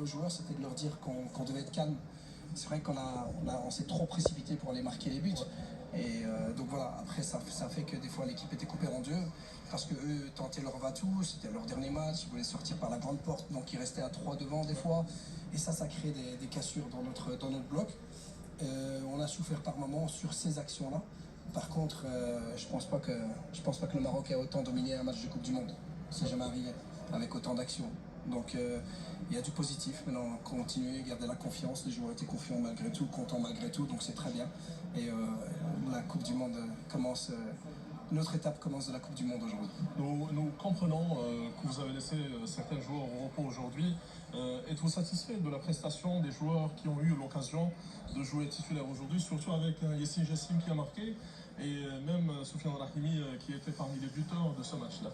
joueurs, c'était de leur dire qu'on devait être calme. C'est vrai qu'on s'est trop précipité pour aller marquer les buts. Et donc voilà, après ça fait que des fois l'équipe était coupée en deux parce que eux tentaient leur va-tout, c'était leur dernier match, ils voulaient sortir par la grande porte, donc ils restaient à 3 devant des fois. Et ça crée des cassures dans notre bloc. On a souffert par moments sur ces actions-là. Par contre, je pense pas que le Maroc ait autant dominé un match de Coupe du Monde. C'est jamais arrivé avec autant d'actions. Donc il y a du positif. Maintenant, continuer, garder la confiance. Les joueurs étaient confiants malgré tout, contents malgré tout, donc c'est très bien. Et la Coupe du Monde commence. Notre étape commence de la Coupe du Monde aujourd'hui. Nous comprenons que vous avez laissé certains joueurs au repos aujourd'hui. Êtes-vous satisfait de la prestation des joueurs qui ont eu l'occasion de jouer titulaire aujourd'hui, surtout avec Yassine Jassim qui a marqué et même Soufiane Rahimi qui était parmi les buteurs de ce match-là?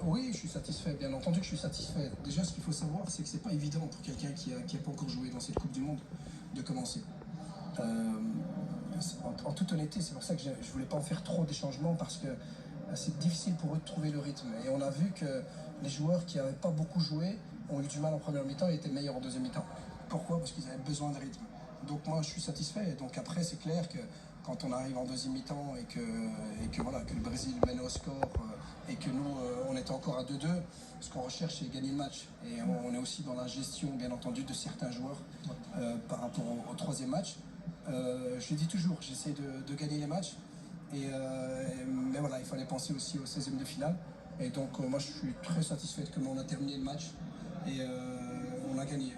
Oui, je suis satisfait, bien entendu que je suis satisfait. Déjà, ce qu'il faut savoir, c'est que c'est pas évident pour quelqu'un qui a pas encore joué dans cette Coupe du Monde de commencer. En toute honnêteté, c'est pour ça que je voulais pas en faire trop des changements parce que c'est difficile pour eux de trouver le rythme. Et on a vu que les joueurs qui n'avaient pas beaucoup joué ont eu du mal en première mi-temps et étaient meilleurs en deuxième mi-temps. Pourquoi? Parce qu'ils avaient besoin de rythme. Donc moi, je suis satisfait. Et donc après, c'est clair que quand on arrive en deuxième mi-temps et que voilà, que le Brésil mène au score et que nous, on est encore à 2-2, ce qu'on recherche, c'est gagner le match. Et on est aussi dans la gestion, bien entendu, de certains joueurs par rapport au troisième match. Je le dis toujours, j'essaie de gagner les matchs. Mais voilà, il fallait penser aussi au 16e de finale. Et donc moi je suis très satisfait de comment on a terminé le match. Et on a gagné.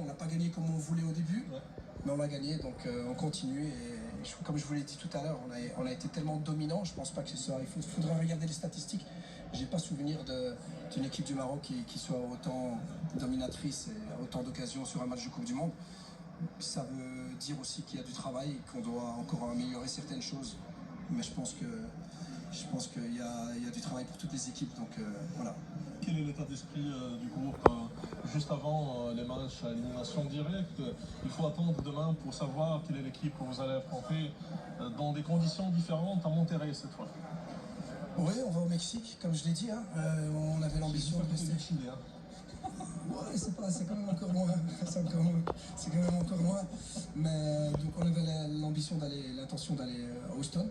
On n'a pas gagné comme on voulait au début, mais on a gagné. Donc on continue. Et comme je vous l'ai dit tout à l'heure, on a été tellement dominant. Je pense pas que c'est ça. Il faudrait regarder les statistiques. J'ai pas souvenir d'une équipe du Maroc qui soit autant dominatrice et autant d'occasions sur un match de Coupe du Monde. Ça veut dire aussi qu'il y a du travail et qu'on doit encore améliorer certaines choses. Mais je pense qu'il y a du travail pour toutes les équipes. Donc voilà. Quel est l'état d'esprit du groupe juste avant les matchs à élimination directe? Il faut attendre demain pour savoir quelle est l'équipe que vous allez affronter dans des conditions différentes à Monterrey cette fois. Oui, on va au Mexique, comme je l'ai dit. On avait l'ambition de rester. Ouais, c'est quand même encore loin. C'est quand même encore loin. Mais donc on avait l'intention d'aller à Houston.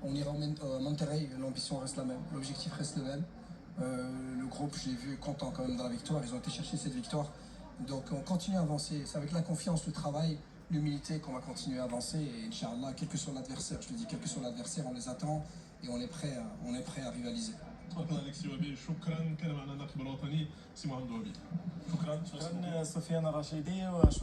On ira à Monterrey, l'ambition reste la même, l'objectif reste le même. Le groupe, je l'ai vu content quand même dans la victoire, ils ont été chercher cette victoire. Donc on continue à avancer, c'est avec la confiance, le travail, l'humilité qu'on va continuer à avancer. Et Inch'Allah, quel que soit l'adversaire, je le dis, quel que soit l'adversaire, on les attend et on est prêt à rivaliser. شكرا أليكسي وهبي، شكرا. كان معنا الناقد الوطني سي مهند وهبي. شكرا. شكرا سفيان الرشيدي.